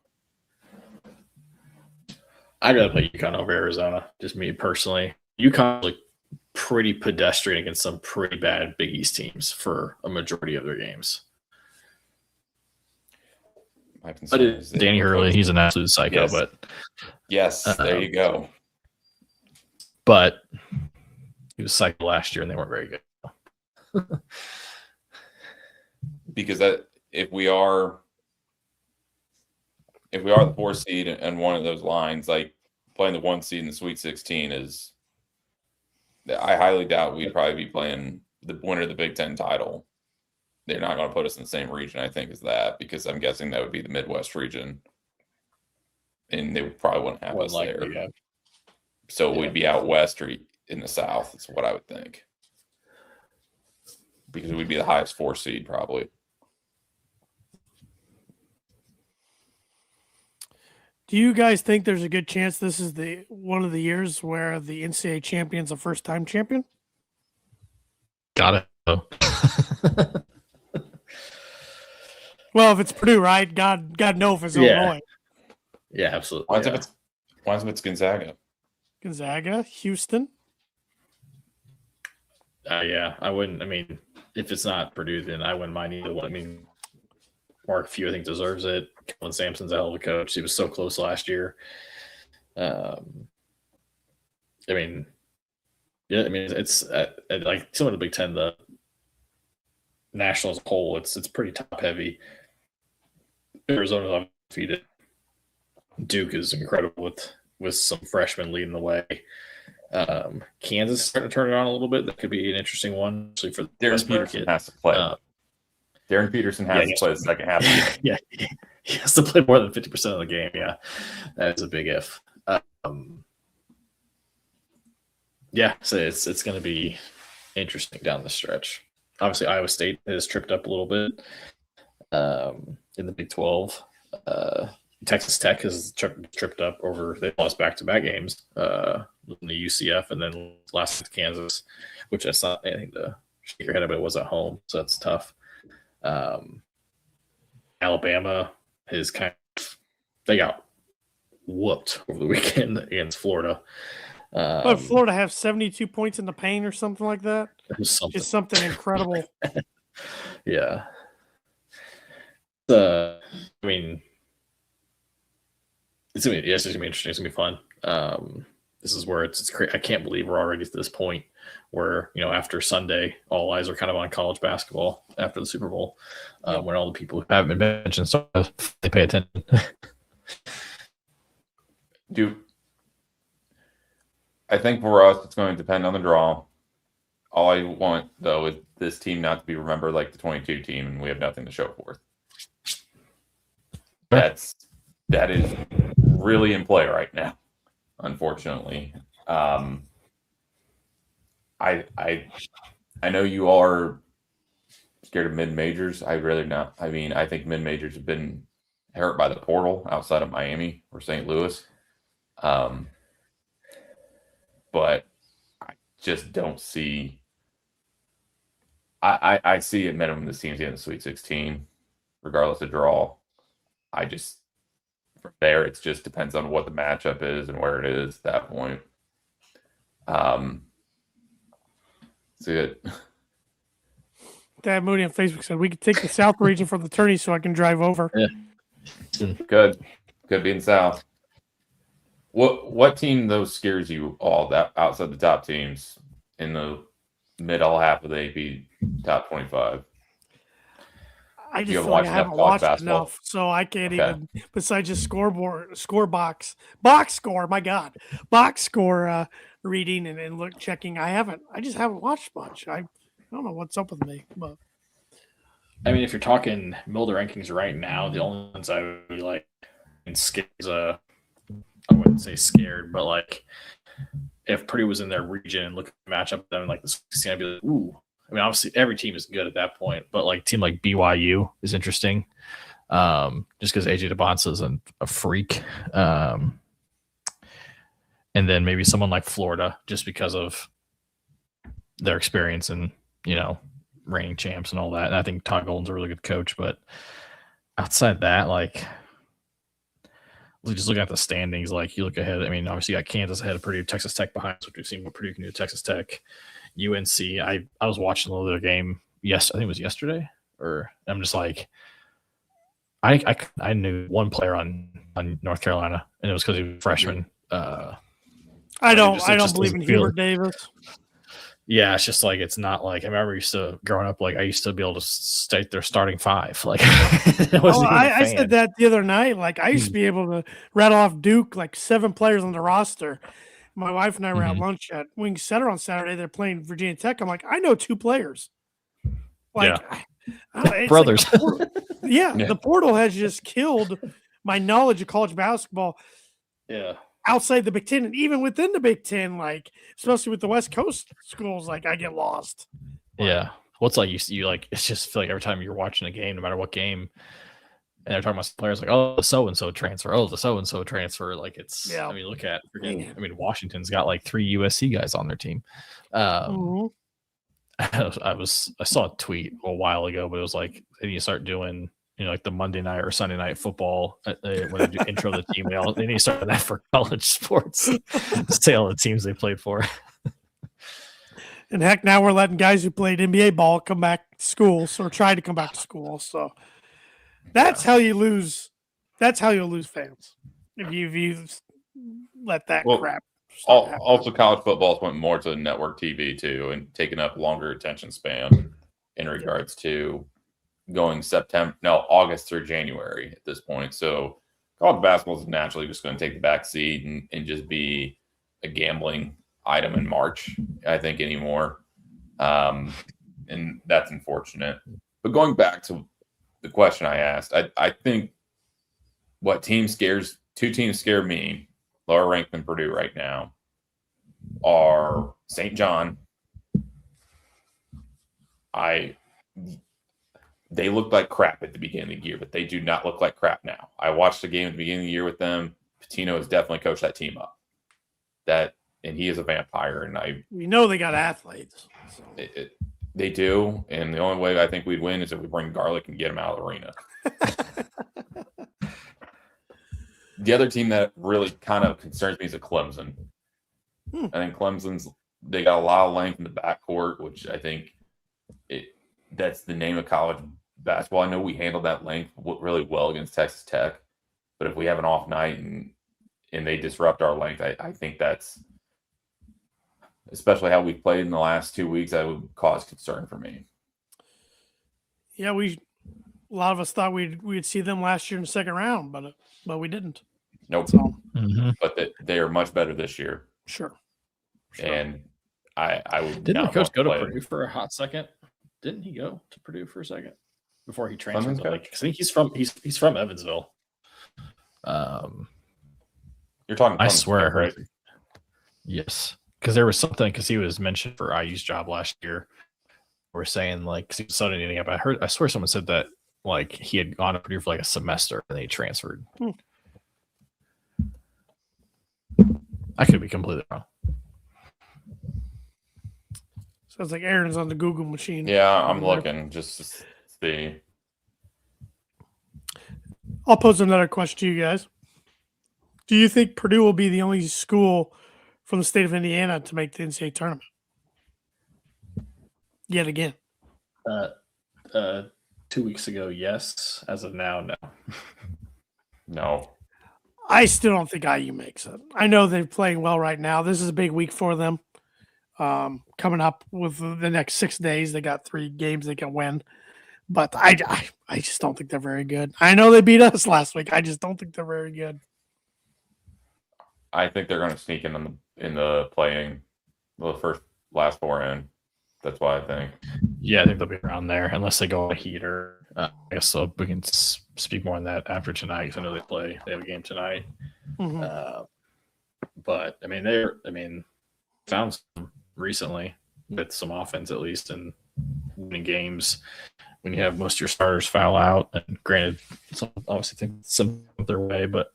I gotta play UConn over Arizona. Just me personally. UConn look pretty pedestrian against some pretty bad Big East teams for a majority of their games. My concern is that Danny Hurley, he's an absolute psycho, Yes. but there you go. But he was psycho last year and they weren't very good. Because if we are the 4 seed and one of those lines, like playing the 1 seed in the Sweet 16 is, I highly doubt we'd probably be playing the winner of the Big Ten title. They're not going to put us in the same region, I think, as that, because I'm guessing that would be the Midwest region, and they probably wouldn't have us there. Yeah. So we'd be out west or in the South. Is what I would think, because we'd be the highest 4 seed probably. Do you guys think there's a good chance this is one of the years where the NCAA champion's a first-time champion? Got it. Well, if it's Purdue, right? God know if it's Illinois. Yeah, absolutely. Why if it's Gonzaga? Gonzaga, Houston. Yeah, I wouldn't. I mean, if it's not Purdue, then I wouldn't mind either one. I mean, Mark Few, I think, deserves it. Kellen Sampson's a hell of a coach. He was so close last year. I mean, yeah, I mean, it's like some of the Big Ten, the national as a whole, it's pretty top heavy. Arizona's undefeated. Duke is incredible with some freshmen leading the way. Kansas is starting to turn it on a little bit. That could be an interesting one, especially for the Darren Peterson has to play. Darren Peterson has to play the second half. Yeah, he has to play more than 50% of the game. Yeah, that is a big if. Yeah, so it's going to be interesting down the stretch. Obviously, Iowa State has tripped up a little bit in the Big 12. Texas Tech has tripped up over. They lost back-to-back games in the UCF, and then last to Kansas, which that's not anything to shake your head about. It was at home, so that's tough. Alabama is they got whooped over the weekend against Florida. But Florida have 72 points in the paint or something like that. Something. It's something incredible. Yeah. I mean, it's gonna be interesting. It's gonna be fun. This is where it's crazy. I can't believe we're already to this point where, after Sunday, all eyes are kind of on college basketball after the Super Bowl, when all the people who haven't been mentioned, so they pay attention. I think for us, it's going to depend on the draw. All I want, though, is this team not to be remembered like the 22 team, and we have nothing to show for it. That is really in play right now, unfortunately. I know you are scared of mid-majors. I really not. I mean, I think mid-majors have been hurt by the portal outside of Miami or St. Louis. But I just don't see. I see at minimum this team's in the Sweet 16, regardless of draw. From there, it just depends on what the matchup is and where it is at that point. See it. Dad Moody on Facebook said we could take the South region from the tourney so I can drive over. Yeah. Good being South. What team though scares you all that outside the top teams in the middle half of the AP top 25? I just feel like I haven't watched enough, so I can't even. Besides just box score. My God, box score reading and checking. I just haven't watched much. I don't know what's up with me, but I mean, if you're talking middle rankings right now, the only ones I would be like scared I wouldn't say scared, but like if Purdue was in their region and look at the matchup, then like this is gonna be like, ooh. I mean, obviously every team is good at that point, but like a team like BYU is interesting, just because AJ DeBonsa is a freak. and then maybe someone like Florida, just because of their experience and, reigning champs and all that. And I think Todd Golden's a really good coach, but outside that, like, just looking at the standings, like you look ahead. I mean, obviously you got Kansas ahead of Purdue, Texas Tech behind us, which we've seen what Purdue can do to Texas Tech. UNC, I was watching a little bit of the game. Yes, I think it was yesterday. Or I'm just like, I knew one player on North Carolina, and it was because he was a freshman. I don't believe in Hubert Davis. Yeah, it's just like, it's not like, I remember growing up, like I used to be able to state their starting five. Like, I said that the other night. Like, I used to be able to rattle off Duke, like 7 players on the roster. My wife and I were at lunch at Wings Center on Saturday. They're playing Virginia Tech. I'm like, I know 2 players. Like, yeah. Brothers. Like the portal has just killed my knowledge of college basketball. Yeah. Outside the Big Ten, and even within the Big Ten, like, especially with the West Coast schools, like, I get lost. Yeah. Well, it's like you like, it's just feel like every time you're watching a game, no matter what game, and they're talking about players like, oh, the so-and-so transfer. Oh, the so-and-so transfer. Like, it's, I mean, look at, Washington's got like 3 USC guys on their team. I saw a tweet a while ago, but it was like, and you start doing, like the Monday night or Sunday night football when they do intro the team, they need to start that for college sports. Say all the teams they played for. And heck, now we're letting guys who played NBA ball come back to school, or try to come back to school. So that's how you lose. That's how you'll lose fans if you let that crap. Also, college football went more to network TV too, and taking up longer attention span in regards to going August through January at this point. So college basketball is naturally just going to take the back seat and just be a gambling item in March, I think, anymore. And that's unfortunate. But going back to the question I asked, I think what 2 teams scare me, lower ranked than Purdue right now, are St. John. They looked like crap at the beginning of the year, but they do not look like crap now. I watched the game at the beginning of the year with them. Patino has definitely coached that team up. And he is a vampire. And they got athletes. So. They do, and the only way I think we'd win is if we bring Garlic and get him out of the arena. The other team that really kind of concerns me is Clemson. I think they got a lot of length in the backcourt, which I think that's the name of college basketball. I know we handled that length really well against Texas Tech, but if we have an off night and they disrupt our length, I think that's, especially how we've played in the last 2 weeks, that would cause concern for me. Yeah, a lot of us thought we'd see them last year in the second round, but we didn't. Nope. So, but they are much better this year. Sure. And I would. Didn't the coach go to Purdue for a hot second? Didn't he go to Purdue for a second before he transferred? I think he's from Evansville. You're talking. I swear I heard. Yes, because there was something, because he was mentioned for IU's job last year. We're saying, like, because he was studying anything up. I swear someone said that, like, he had gone to Purdue for like a semester and they transferred. I could be completely wrong. Sounds like Aaron's on the Google machine. Yeah, I'm looking just to see. I'll pose another question to you guys. Do you think Purdue will be the only school from the state of Indiana to make the NCAA tournament? Yet again. 2 weeks ago, yes. As of now, no. No. I still don't think IU makes it. I know they're playing well right now. This is a big week for them. Coming up with the next 6 days, they got 3 games they can win. But I just don't think they're very good. I know they beat us last week. I just don't think they're very good. I think they're going to sneak in the playing the last 4 in. That's why I think. Yeah, I think they'll be around there unless they go on a heater. I guess so. We can speak more on that after tonight, because I know they have a game tonight. Mm-hmm. But I mean, found some recently with some offense, at least, and winning games when you have most of your starters foul out. And granted, some obviously think some their way, but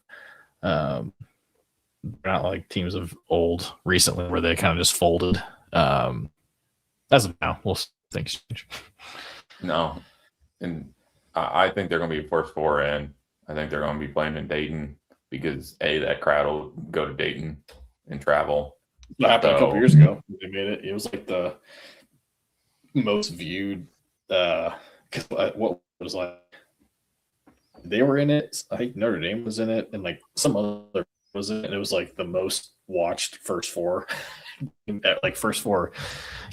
They're not like teams of old recently where they kind of just folded. As of now, we'll see things change. No, and I think they're going to be first four in. I think they're going to be playing in Dayton because that crowd will go to Dayton and travel. What happened a couple years ago? They made it. It was like the most viewed. Cause what was like they were in it. I think Notre Dame was in it, and like some other was in it. And it was like the most watched first four, like first four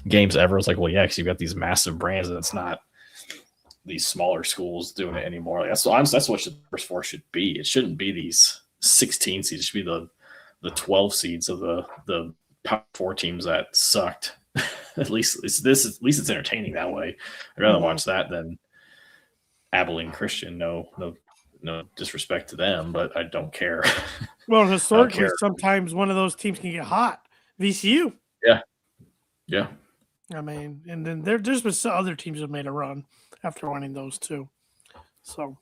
Games ever. It's like, well, yeah, because you've got these massive brands, and it's not these smaller schools doing it anymore. Like, that's what the first four should be. It shouldn't be these 16 seeds. It should be the 12 seeds of the Power Four teams that sucked. At least it's entertaining that way. I'd rather watch that than Abilene Christian. No disrespect to them, but I don't care. Well, historically, sometimes one of those teams can get hot. VCU. Yeah. I mean, and then there's been some other teams that have made a run after winning those too. So,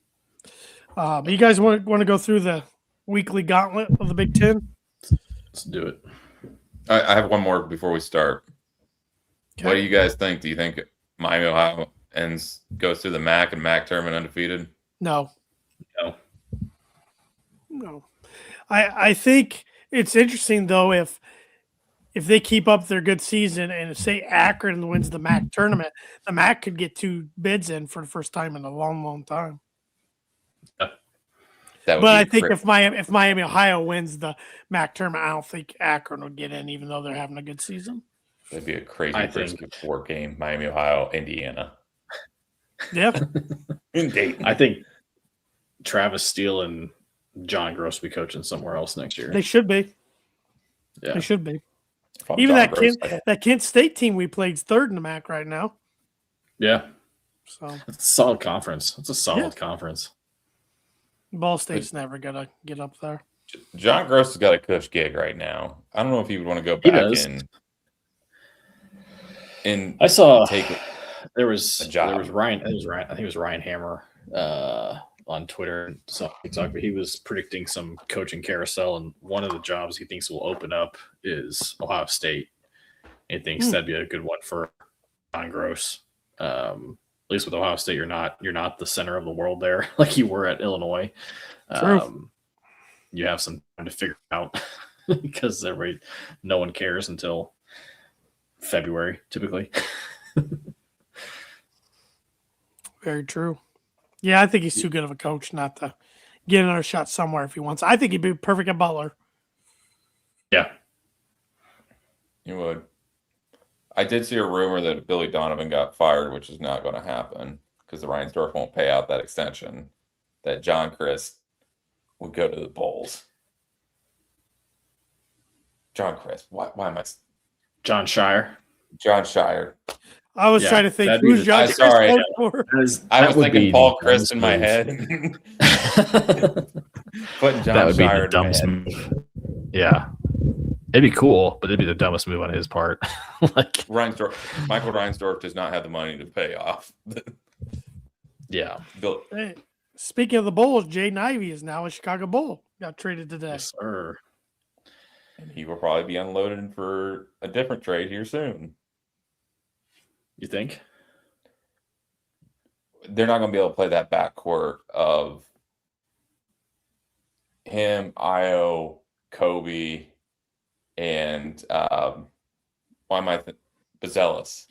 you guys want to go through the weekly gauntlet of the Big Ten? Let's do it. I have one more before we start. Okay. What do you guys think? Do you think Miami, Ohio goes through the MAC and MAC tournament undefeated? No. I think it's interesting though if they keep up their good season and say Akron wins the MAC tournament, the MAC could get 2 bids in for the first time in a long, long time. Yeah. But I think if Miami, Ohio wins the MAC tournament, I don't think Akron would get in, even though they're having a good season. That'd be a crazy brisket 4 game. Miami, Ohio, Indiana. Yeah. In Dayton. I think Travis Steele and John Gross will be coaching somewhere else next year. They should be. Yeah. They should be. Even that Kent State team we played's 3rd in the MAC right now. Yeah. So it's a solid conference. It's a solid conference. Ball State's never gonna get up there. John Gross has got a cush gig right now. I don't know if he would want to go back in. I saw take there was a job. There was Ryan. I think it was Ryan Hammer on Twitter. So but he was predicting some coaching carousel, and one of the jobs he thinks will open up is Ohio State. He thinks that'd be a good one for John Gross. At least with Ohio State, you're not the center of the world there like you were at Illinois. You have some time to figure it out because no one cares until February typically. Very true. Yeah, I think he's too good of a coach not to get another shot somewhere if he wants. I think he'd be perfect at Butler. Yeah. You would. I did see a rumor that Billy Donovan got fired, which is not going to happen because the Reinsdorf won't pay out that extension, that John Christ would go to the Bulls. John Christ. Why am I? John Shire. John Shire. I was trying to think who's John Christ. Sorry. I was thinking Paul Christ in my head. Putting John Shire in my head. Yeah. It'd be cool, but it'd be the dumbest move on his part. Michael Reinsdorf does not have the money to pay off. Yeah. Hey, speaking of the Bulls, Jaden Ivey is now a Chicago Bull. Got traded today. Yes, sir. And he will probably be unloaded for a different trade here soon. You think? They're not going to be able to play that backcourt of him, Io, Kobe, and Bazelis.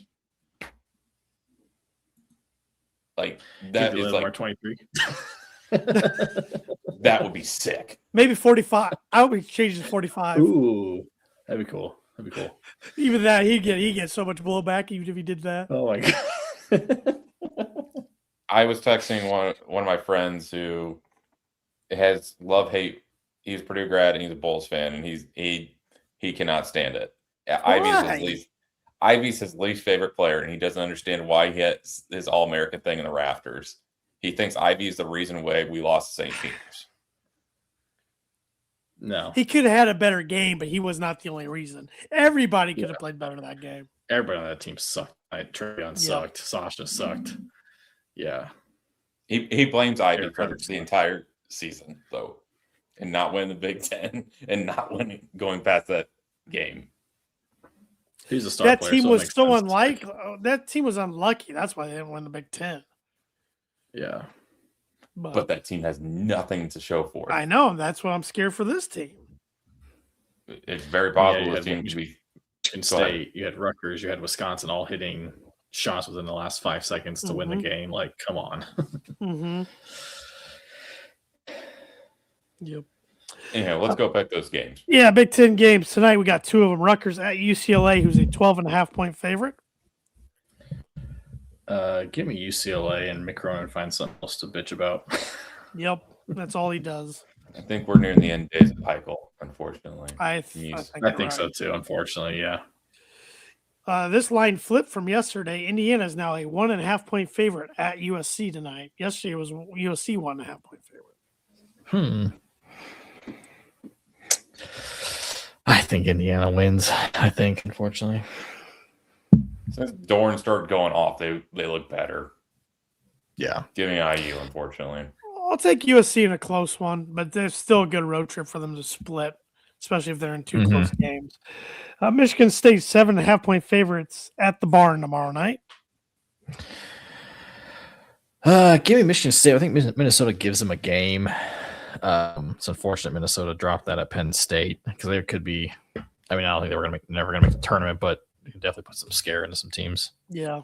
Like that is like 23. That would be sick. Maybe 45. I would be changing to 45. Ooh, that'd be cool. Even that he'd get so much blowback even if he did that. Oh my god. I was texting one of my friends who has love-hate. He's a Purdue grad and he's a Bulls fan, and he cannot stand it. Ivy's his least favorite player, and he doesn't understand why he has his All-American thing in the rafters. He thinks Ivy is the reason why we lost to St. Peter's. No. He could have had a better game, but he was not the only reason. Everybody could have played better that game. Everybody on that team sucked. Trevion sucked. Sasha sucked. Yeah. He blames Ivy for the entire season, though. and not win the Big Ten and not winning going past that game. He's a star That player, team so it was makes so sense. unlike. That team was unlucky. That's why they didn't win the Big Ten. Yeah. But that team has nothing to show for it. I know. That's what I'm scared for this team. It's very possible you this had team could be. Michigan State, you had Rutgers, you had Wisconsin all hitting shots within the last 5 seconds to win the game. Like, come on. Mm-hmm. Yep. Anyhow, let's go back to those games. Yeah, Big Ten games tonight. We got 2 of them. Rutgers at UCLA, who's a 12.5-point favorite. Give me UCLA and Mick Cronin find something else to bitch about. Yep, that's all he does. I think we're nearing the end days of Heichel, unfortunately. I think so too, unfortunately. Yeah. This line flipped from yesterday. Indiana is now a 1.5-point favorite at USC tonight. Yesterday was USC 1.5-point favorite. I think Indiana wins. I think, unfortunately. Since Dorn started going off, they look better. Yeah. Give me IU, unfortunately. I'll take USC in a close one, but there's still a good road trip for them to split, especially if they're in 2 close games. Michigan State 7.5-point favorites at the Barn tomorrow night. Give me Michigan State. I think Minnesota gives them a game. It's unfortunate Minnesota dropped that at Penn State because there could be. I mean, I don't think they were never going to make the tournament, but you can definitely put some scare into some teams. Yeah.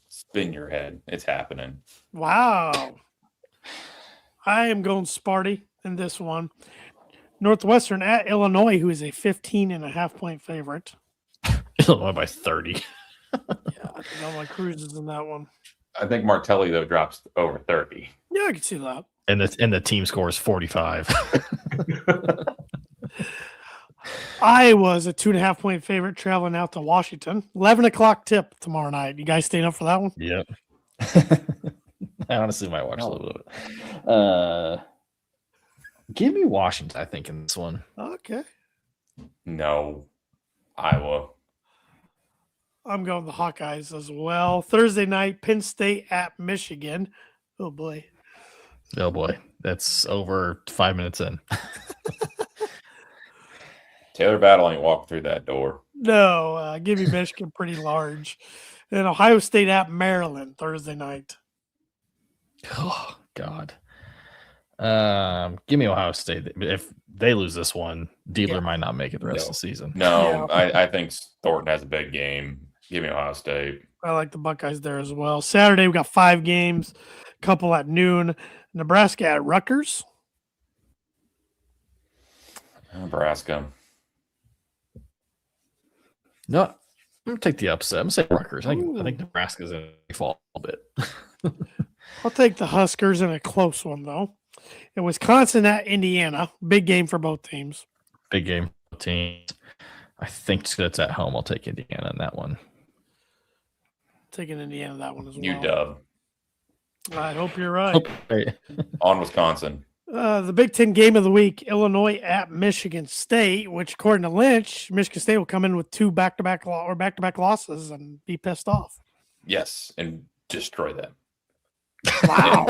Spin your head. It's happening. Wow. I am going Sparty in this one. Northwestern at Illinois, who is a 15.5-point favorite. Illinois by 30. Yeah, I think Illinois cruises in that one. I think Martelli, though, drops over 30. Yeah, I can see that. And the team score is 45. Iowa's a 2.5-point favorite traveling out to Washington. 11 o'clock tip tomorrow night. You guys staying up for that one? Yep. I honestly might watch a little bit of it. Give me Washington, I think, in this one. Okay. No. Iowa. I'm going the Hawkeyes as well. Thursday night, Penn State at Michigan. Oh, boy. Oh, boy. That's over 5 minutes in. Taylor Battle ain't walking through that door. No, give me Michigan pretty large. And Ohio State at Maryland Thursday night. Oh, God. Give me Ohio State. If they lose this one, Diebler might not make it the rest of the season. No, I think Thornton has a big game. Give me Ohio State. I like the Buckeyes there as well. Saturday, we got 5 games, a couple at noon. Nebraska at Rutgers. Nebraska. No, I'm going to take the upset. I'm going to say Rutgers. I think Nebraska's in a fall a bit. I'll take the Huskers in a close one, though. And Wisconsin at Indiana. Big game for both teams. Big game for both teams. I think just 'cause it's at home, I'll take Indiana in that one. Taking Indiana that one as well. UW. I hope you're right. Okay. On Wisconsin. The Big Ten game of the week, Illinois at Michigan State, which according to Lynch, Michigan State will come in with 2 back-to-back losses and be pissed off. Yes, and destroy them. Wow.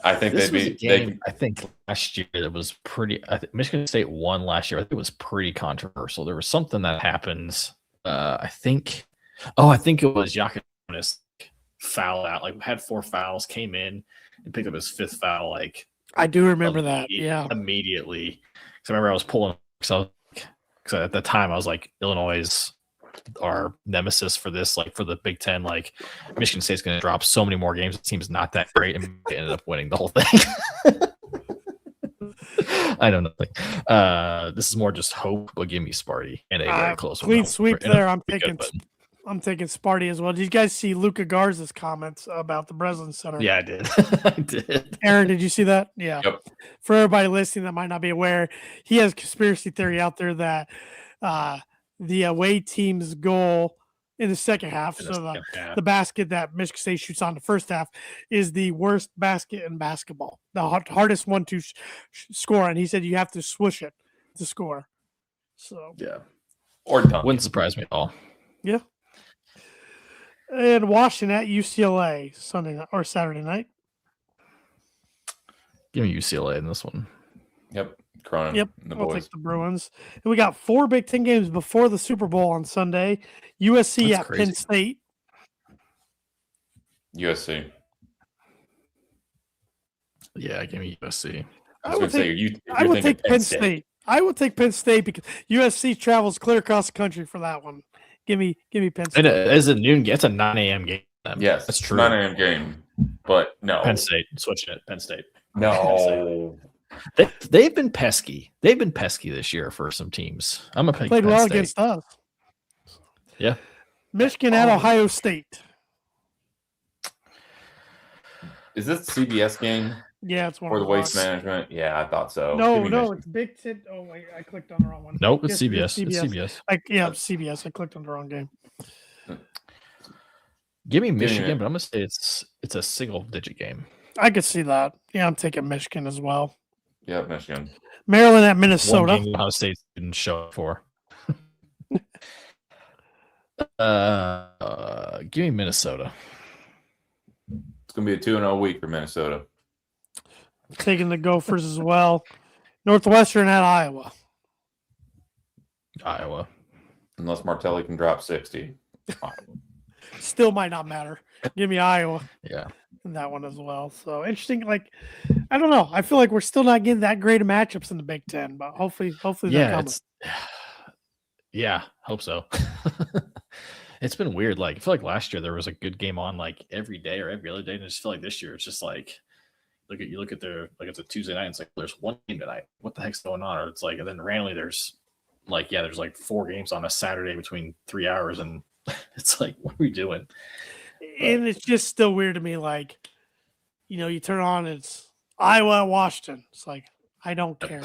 I think This they'd was a be. game, I think last year it was pretty. I think Michigan State won last year. I think it was pretty controversial. There was something that happens. I think it was Yakutis foul out. Like had 4 fouls, came in and picked up his 5th foul. Like I do remember that. Yeah. Immediately. Because I remember I was pulling. Because at the time I was like, Illinois is our nemesis for this, like for the Big Ten. Like Michigan State's going to drop so many more games. It seems not that great, and they ended up winning the whole thing. I don't know. This is more just hope, but give me Sparty and a very close one. Clean sweep there. I'm taking Sparty as well. Did you guys see Luca Garza's comments about the Breslin Center? Yeah, I did. I did. Aaron, did you see that? Yeah. Yep. For everybody listening that might not be aware, he has a conspiracy theory out there that the away team's goal in the second half, the basket that Michigan State shoots on the first half, is the worst basket in basketball, the hardest one to score. And he said you have to swoosh it to score. So Yeah. Or dunk. Wouldn't surprise me at all. yeah. And Washington at UCLA Saturday night. Give me UCLA in this one. Yep. Cronin. Yep, And the I'll boys. take the Bruins. And we got 4 Big Ten games before the Super Bowl on Sunday. USC That's at crazy. Penn State. USC. Yeah, give me USC. I was going to say, you're I would thinking take Penn State. I would take Penn State because USC travels clear across the country for that one. Give me Penn State. And it's a noon. It's a 9 a.m. game. Yes, that's true. 9 a.m. game, but no. Penn State. Switching it. Penn State. No. They've been pesky. They've been pesky this year for some teams. I'm gonna pick Played Penn well State. against us. Yeah. Michigan at Ohio State. Is this the CBS game Yeah, it's one for of the Waste Management? Yeah, I thought so. No, Give me Michigan. it's Big Ten. Oh wait, I clicked on the wrong one. Nope, it's Yes, CBS. It's CBS. CBS. I clicked on the wrong game. Give me me Michigan, it. but I'm gonna say it's a single digit game. I could see that. Yeah, I'm taking Michigan as well. Yeah, Michigan. Maryland at One Minnesota. game Ohio State didn't show up for. Give me Minnesota. It's going to be a 2-0 week for Minnesota. Taking the Gophers as well. Northwestern at Iowa. Iowa. Unless Martelli can drop 60. Still might not matter. Give me Iowa Yeah. in that one as well. So interesting. Like, I don't know. I feel like we're still not getting that great of matchups in the Big Ten, but hopefully they're Yeah. coming. Yeah. Hope so. It's been weird. Like I feel like last year there was a good game on like every day or every other day, and I just feel like this year it's just like look at their like it's a Tuesday night. And it's like there's one game tonight. What the heck's going on? Or it's like and then randomly there's like there's 4 games on a Saturday between 3 hours, and it's like what are we doing? And it's just still weird to me. Like, you turn on, it's Iowa, Washington. It's like I don't care.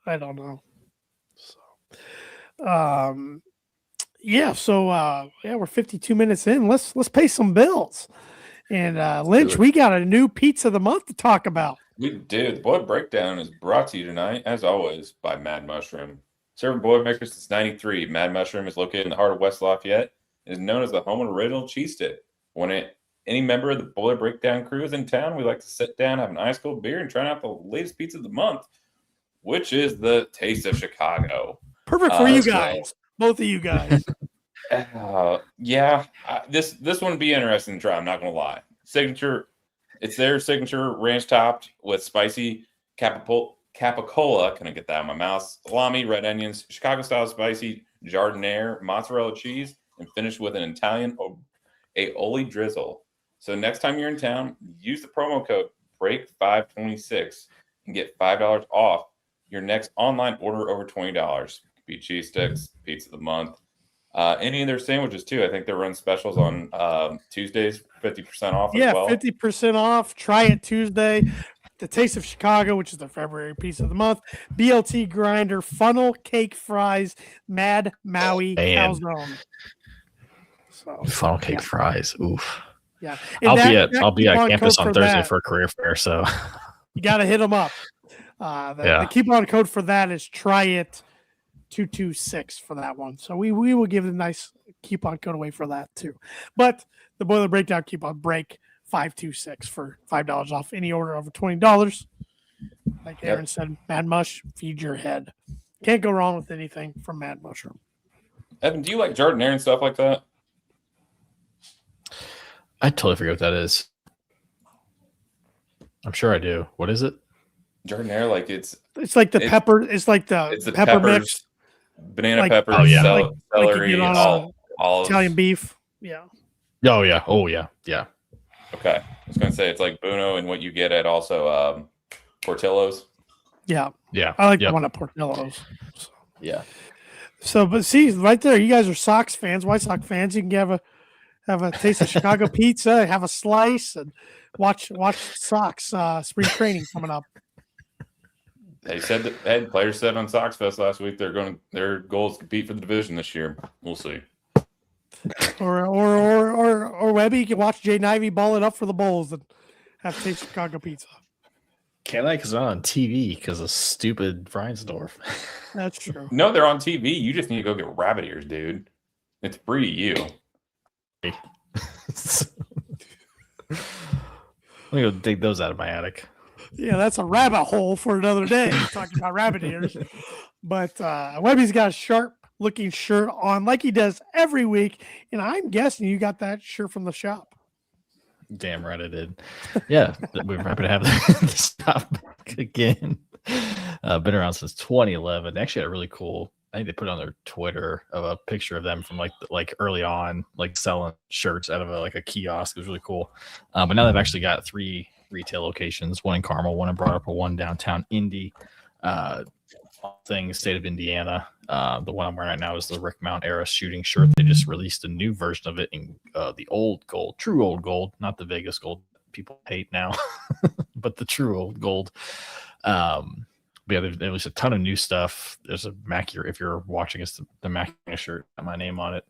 I don't know. So, we're 52 minutes in. Let's pay some bills. And Lynch, we got a new pizza of the month to talk about. We do. The Boiled Breakdown is brought to you tonight, as always, by Mad Mushroom. Serving Boilermakers since '93, Mad Mushroom is located in the heart of West Lafayette and is known as the home of original cheese stick. When any member of the Boiler Breakdown crew is in town, we like to sit down, have an ice cold beer, and try out the latest pizza of the month, which is the Taste of Chicago. Perfect for you guys, both of you guys. This one would be interesting to try. I'm not gonna lie. It's their signature ranch topped with spicy capicola. Can I get that out of my mouth? Salami, red onions, Chicago style spicy jardiniere, mozzarella cheese, and finished with an Italian aioli drizzle. So next time you're in town, use the promo code BREAK526 and get $5 off your next online order over $20. Be cheese sticks, pizza of the month. Any of their sandwiches too. I think they run specials on Tuesdays, 50% off as well. 50% off. Try it Tuesday. The Taste of Chicago, which is the February piece of the month. BLT grinder, funnel cake fries, Mad Maui calzone. So, Funnel cake fries. Oof. Yeah. I'll be at campus on Thursday for a career fair, so you got to hit them up. The coupon code for that is try it 226 for that one. So we will give a nice coupon code away for that too. But the Boiler Breakdown coupon break 526 for $5 off any order over $20. Like Aaron said, Mad Mush, feed your head. Can't go wrong with anything from Mad Mushroom. Evan, do you like jardiniere and stuff like that? I totally forget what that is. I'm sure I do. What is it? Jardiniere, like it's like the pepper. It's like the pepper peppers, mix. Banana peppers, celery, olives. Italian beef. Yeah. Oh yeah. Oh yeah. Yeah. Okay. I was going to say it's like Buono and what you get at also Portillo's. Yeah. Yeah. I like the one at Portillo's. So. Yeah. So, but see, right there, you guys are Sox fans, White Sox fans. You can have a Taste of Chicago pizza, have a slice, and watch Sox spring training coming up. They said that players said on Sox Fest last week their goal is to compete for the division this year. We'll see. Or Webby, you can watch Jay Nivey ball it up for the Bulls and have Taste of Chicago pizza. Can't I? Because they're not on TV because of stupid Reinsdorf. That's true. No, they're on TV. You just need to go get rabbit ears, dude. It's free to you. Let me go dig those out of my attic. Yeah, that's a rabbit hole for another day, talking about rabbit ears. But Webby's got a sharp-looking shirt on like he does every week, and I'm guessing you got that shirt from the shop. Damn right I did. Yeah, we're happy to have this shop back again. Been around since 2011. They actually had a really cool, I think they put it on their Twitter of a picture of them from like early on, like selling shirts out of like a kiosk. It was really cool. But now they've actually got 3 retail locations, one in Carmel, one in Broad Ripple, one downtown Indy. All things state of Indiana. The one I'm wearing right now is the Rick Mount era shooting shirt. They just released a new version of it in the old gold, true old gold, not the Vegas gold people hate now, but the true old gold. But yeah, there was a ton of new stuff. There's a Mac, if you're watching us, the Mac shirt, got my name on it.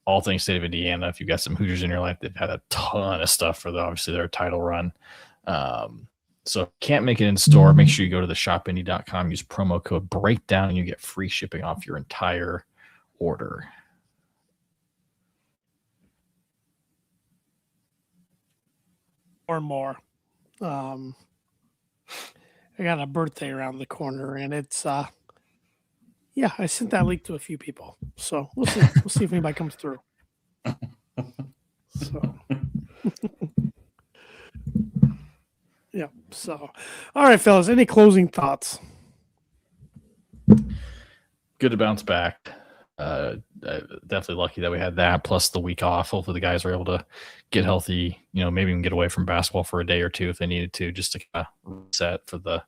All things state of Indiana. If you've got some Hoosiers in your life, they've had a ton of stuff for obviously their title run. So if you can't make it in store, make sure you go to the shopindy.com, use promo code breakdown, and you get free shipping off your entire order. Or more. I got a birthday around the corner, and it's yeah, I sent that link to a few people. So we'll see. We'll see if anybody comes through. So yeah. So all right, fellas, any closing thoughts? Good to bounce back. Definitely lucky that we had that plus the week off. Hopefully the guys were able to get healthy, maybe even get away from basketball for a day or two if they needed to, just to kind of reset for the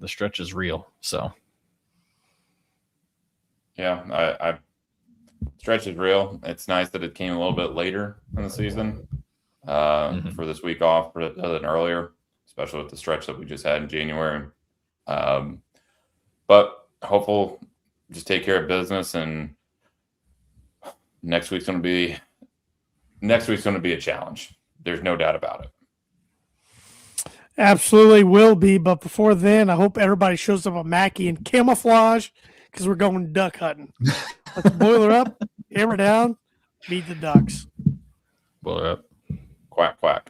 stretch is real. So yeah, I stretch is real. It's nice that it came a little bit later in the season for this week off rather than earlier, especially with the stretch that we just had in January. But hopeful, just take care of business, and next week's going to be a challenge. There's no doubt about it. Absolutely will be. But before then, I hope everybody shows up at Mackey in camouflage because we're going duck hunting. Let's boil her up, hammer down, beat the ducks. boil her up. Quack, quack.